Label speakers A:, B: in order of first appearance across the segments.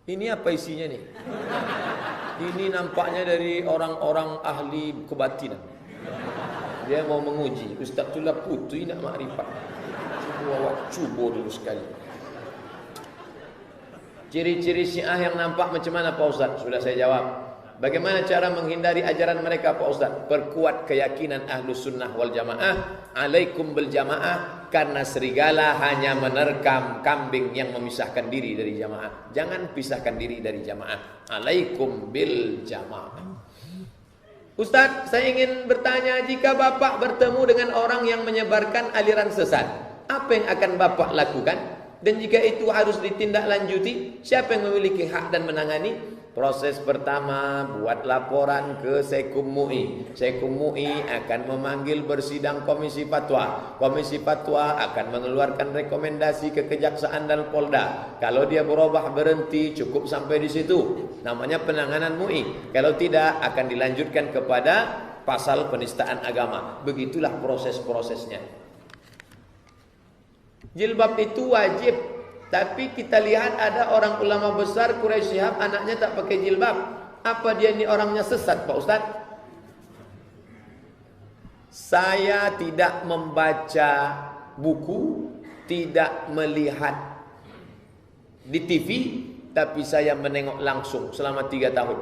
A: Ini apa isinya nih? Ini nampaknya dari orang-orang ahli kebatinan. Dia mau menguji. Ustaz tu lah putih nak makrifat. Cuba dulu sekali. Ciri-ciri Syiah yang nampak macam mana Pak Ustaz? Sudah saya jawab. Bagaimana cara menghindari ajaran mereka Pak Ustaz? Perkuat keyakinan Ahlus Sunnah wal Jamaah. Alaikum bil Jamaah. Karena serigala hanya menerkam kambing yang memisahkan diri dari jamaah. Jangan pisahkan diri dari jamaah. Alaikum bil Jamaah. Ustaz, saya ingin bertanya, jika Bapak bertemu dengan orang yang menyebarkan aliran sesat, apa yang akan Bapak lakukan? Dan jika itu harus ditindaklanjuti, siapa yang memiliki hak dan menangani? Proses pertama, buat laporan ke Sekum MUI. Sekum MUI akan memanggil bersidang Komisi Fatwa. Komisi Fatwa akan mengeluarkan rekomendasi ke Kejaksaan dan Polda. Kalau dia berubah berhenti, cukup sampai di situ. Namanya penanganan MUI. Kalau tidak, akan dilanjutkan kepada pasal penistaan agama. Begitulah proses-prosesnya. Jilbab itu wajib. Tapi kita lihat ada orang ulama besar Quraisy Shihab, anaknya tak pakai jilbab. Apa dia ini orangnya sesat Pak Ustaz? Saya tidak membaca buku, tidak melihat di TV, tapi saya menengok langsung selama 3 tahun.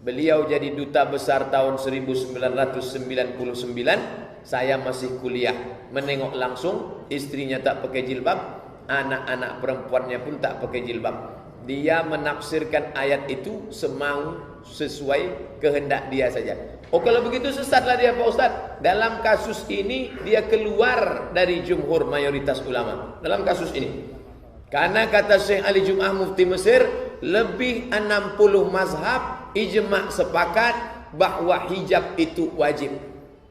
A: Beliau jadi duta besar tahun 1999, saya masih kuliah. Menengok langsung, istrinya tak pakai jilbab, anak-anak perempuannya pun tak pakai jilbab. Dia menafsirkan ayat itu semau sesuai kehendak dia saja. Oh, kalau begitu sesatlah dia Pak Ustaz. Dalam kasus ini dia keluar dari jumhur mayoritas ulama. Dalam kasus ini, karena kata Syekh Ali Jum'ah Mufti Mesir, lebih 60 mazhab ijma' sepakat bahwa hijab itu wajib.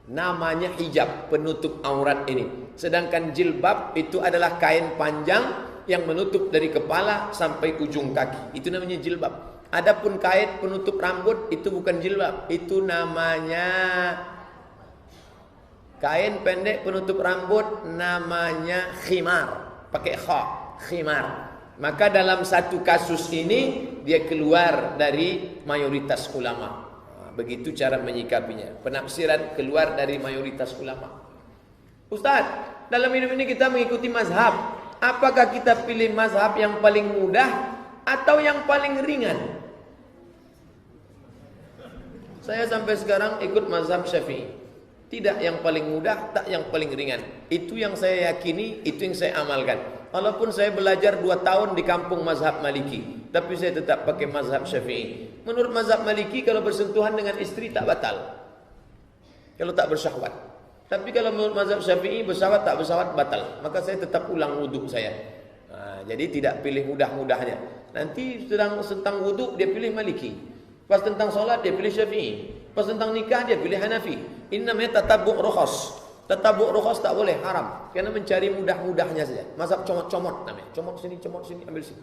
A: Namanya hijab, penutup aurat ini. Sedangkan jilbab itu adalah kain panjang yang menutup dari kepala sampai ujung kaki. Itu namanya jilbab. Adapun kain penutup rambut itu bukan jilbab. Itu namanya kain pendek penutup rambut, namanya khimar. Pakai kha, khimar. Maka dalam satu kasus ini dia keluar dari mayoritas ulama. Begitu cara menyikapinya. Penafsiran keluar dari mayoritas ulama. Ustaz, dalam hidup ini kita mengikuti mazhab. Apakah kita pilih mazhab yang paling mudah atau yang paling ringan? Saya sampai sekarang ikut mazhab Syafi'i. Tidak yang paling mudah, tak yang paling ringan. Itu yang saya yakini, itu yang saya amalkan. Walaupun saya belajar 2 tahun di kampung mazhab Maliki, tapi saya tetap pakai mazhab Syafi'i. Menurut mazhab Maliki, kalau bersentuhan dengan istri tak batal, kalau tak bersyahwat. Tapi kalau menurut mazhab Syafi'i, bersyahwat tak bersyahwat batal. Maka saya tetap ulang wuduk saya. Jadi tidak pilih mudah-mudahnya. Nanti sedang tentang wuduk dia pilih Maliki. Pas tentang solat dia pilih Syafi'i. Pas tentang nikah dia pilih Hanafi. Ini namanya tatabu' rukhas. Tatabu' rukhas tak boleh, haram. Karena mencari mudah-mudahnya saja. Mazhab comot-comot namanya. Comot sini, ambil sini.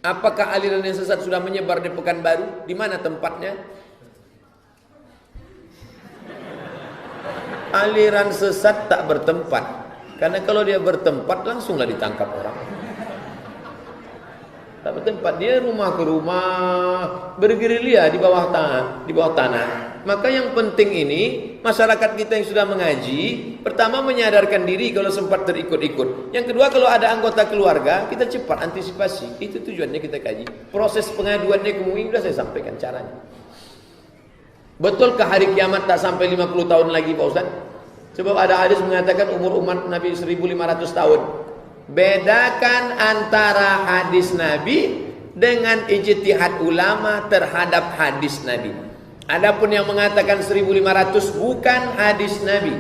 A: Apakah aliran yang sesat sudah menyebar di Pekanbaru? Di mana tempatnya? Aliran sesat tak bertempat. Karena kalau dia bertempat langsunglah ditangkap orang. Tak bertempat, dia rumah ke rumah, bergerilya di bawah tanah. Maka yang penting ini, masyarakat kita yang sudah mengaji, pertama menyadarkan diri kalau sempat terikut-ikut. Yang kedua, kalau ada anggota keluarga, kita cepat antisipasi. Itu tujuannya kita kaji. Proses pengaduannya ke MUI sudah saya sampaikan caranya. Betulkah hari kiamat tak sampai 50 tahun lagi Pak Ustaz? Sebab ada hadis mengatakan umur umat Nabi 1500 tahun. Bedakan antara hadis Nabi dengan ijtihad ulama terhadap hadis Nabi. Adapun yang mengatakan 1500 bukan hadis Nabi,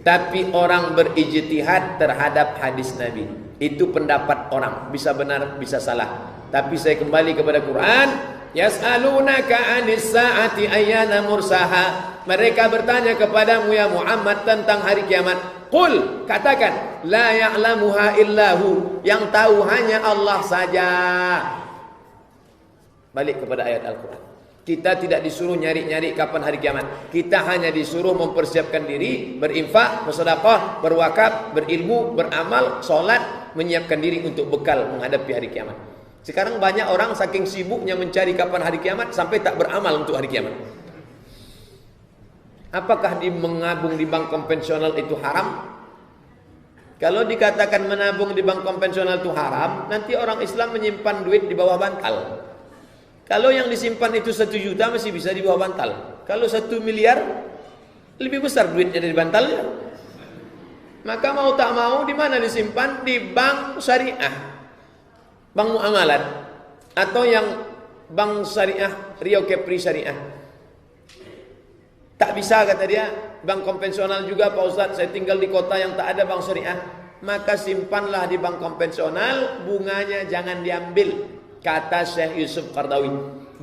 A: tapi orang berijtihad terhadap hadis Nabi. Itu pendapat orang, bisa benar bisa salah. Tapi saya kembali kepada Quran. Yas'alunaka 'anis sa'ati ayyana mursaha. Mereka bertanya kepadamu ya Muhammad tentang hari kiamat. Qul, katakan, la ya'lamuha illahu, yang tahu hanya Allah saja. Balik kepada ayat Al-Quran. Kita tidak disuruh nyari-nyari kapan hari kiamat. Kita hanya disuruh mempersiapkan diri, berinfak, bersedekah, berwakaf, berilmu, beramal, solat, menyiapkan diri untuk bekal menghadapi hari kiamat. Sekarang banyak orang saking sibuknya mencari kapan hari kiamat sampai tak beramal untuk hari kiamat. Apakah menabung di bank konvensional itu haram? Kalau dikatakan menabung di bank konvensional itu haram, nanti orang Islam menyimpan duit di bawah bantal. Kalau yang disimpan itu 1 juta masih bisa di bawah bantal. Kalau 1 miliar lebih besar duitnya dari bantalnya. Maka mau tak mau di mana disimpan? Di bank syariah, bank muamalat, atau yang bank syariah Rio Kepri syariah. Tak bisa kata dia, bank konvensional juga Pak Ustadz, saya tinggal di kota yang tak ada bank syariah. Maka simpanlah di bank konvensional, bunganya jangan diambil, kata Syekh Yusuf Qardawi.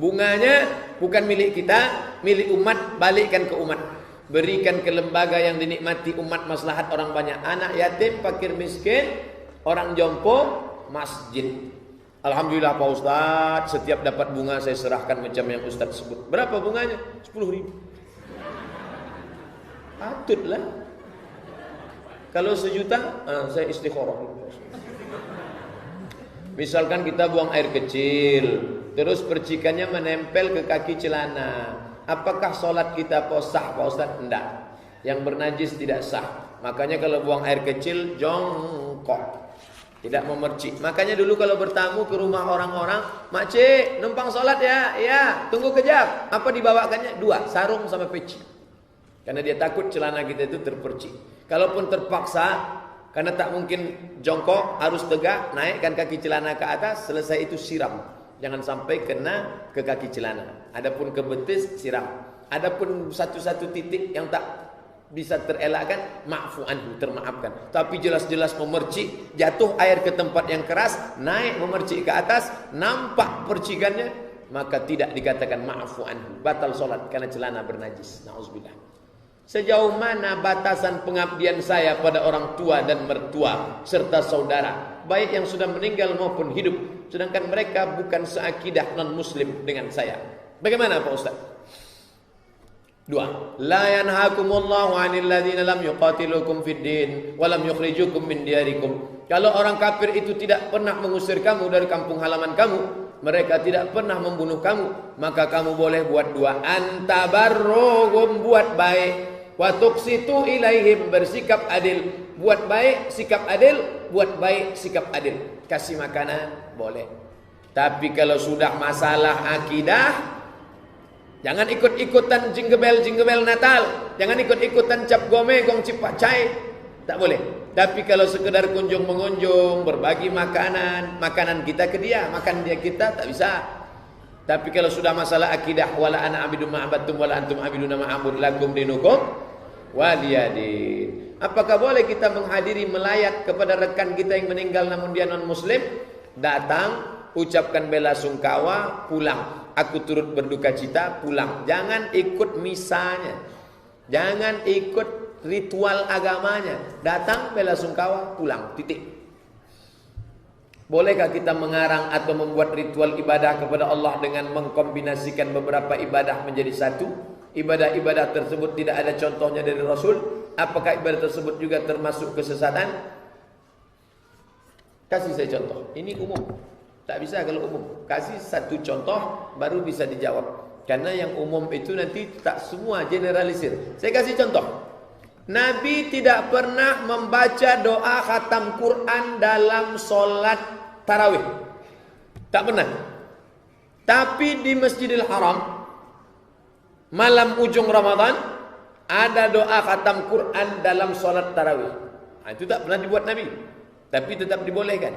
A: Bunganya bukan milik kita, milik umat, balikkan ke umat. Berikan ke lembaga yang dinikmati umat, maslahat orang banyak, anak yatim, fakir miskin, orang jompo, masjid. Alhamdulillah Pak Ustadz, setiap dapat bunga saya serahkan macam yang Ustadz sebut. Berapa bunganya? 10.000. Patutlah. Kalau 1 juta, saya istikharah. Misalkan kita buang air kecil, terus percikannya menempel ke kaki celana. Apakah solat kita sah Pak Ustaz? Enggak. Yang bernajis tidak sah. Makanya kalau buang air kecil, jongkok. Tidak memercik. Makanya dulu kalau bertamu ke rumah orang-orang, "Makcik, numpang solat ya?" "Iya, tunggu kejap." Apa dibawakannya? 2, sarung sama peci. Karena dia takut celana kita itu terpercik. Kalaupun terpaksa, karena tak mungkin jongkok, harus tegak, naikkan kaki celana ke atas, selesai itu siram. Jangan sampai kena ke kaki celana. Adapun ke betis, siram. Adapun satu-satu titik yang tak bisa terelakkan, ma'fu anhu, termaafkan. Tapi jelas-jelas memercik, jatuh air ke tempat yang keras, naik memercik ke atas, nampak percikannya, maka tidak dikatakan ma'fu anhu, batal solat karena celana bernajis. Na'udzubillah. Sejauh mana batasan pengabdian saya pada orang tua dan mertua serta saudara, baik yang sudah meninggal maupun hidup, sedangkan mereka bukan seakidah non-muslim dengan saya? Bagaimana Pak Ustaz? 2. La yanhakumullahu 'anil ladzina lam yuqatilukum fid din wa lam yukhrijukum min diyarikum. Kalau orang kafir itu tidak pernah mengusir kamu dari kampung halaman kamu, mereka tidak pernah membunuh kamu, maka kamu boleh buat 2. Antabarruhum, buat baik. Wa tuqsitu ilaihim, bersikap adil. Buat baik, sikap adil. Buat baik, sikap adil. Kasih makanan, boleh. Tapi kalau sudah masalah akidah, jangan ikut-ikutan jingle-bell Natal. Jangan ikut-ikutan cap gome, gong cipak cai. Tak boleh. Tapi kalau sekedar kunjung-mengunjung, berbagi makanan, makanan kita ke dia, makan dia kita, tak bisa. Tapi kalau sudah masalah akidah, wala ana abidu ma'abattum wala antum abiduna ma'abud lakum dinukum waliyadin. Apakah boleh kita menghadiri melayat kepada rekan kita yang meninggal namun dia non-muslim? Datang, ucapkan bela sungkawa, pulang. Aku turut berduka cita, pulang. Jangan ikut misanya. Jangan ikut ritual agamanya. Datang, bela sungkawa, pulang. Titik. Bolehkah kita mengarang atau membuat ritual ibadah kepada Allah dengan mengkombinasikan beberapa ibadah menjadi satu? Ibadah-ibadah tersebut tidak ada contohnya dari Rasul. Apakah ibadah tersebut juga termasuk kesesatan? Kasih saya contoh. Ini umum. Tak bisa kalau umum. Kasih satu contoh baru bisa dijawab. Karena yang umum itu nanti tak semua generalisir. Saya kasih contoh. Nabi tidak pernah membaca doa khatam Quran dalam solat tarawih. Tak pernah. Tapi di Masjidil Haram, malam ujung Ramadan, ada doa khatam Quran dalam solat tarawih. Itu tak pernah dibuat Nabi. Tapi tetap dibolehkan.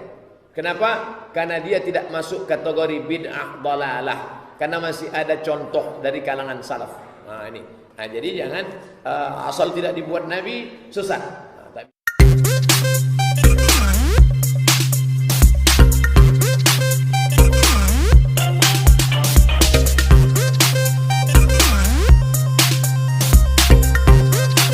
A: Kenapa? Karena dia tidak masuk kategori bid'ah dalalah. Karena masih ada contoh dari kalangan salaf. Ini. Jadi jangan asal tidak dibuat Nabi, sesat.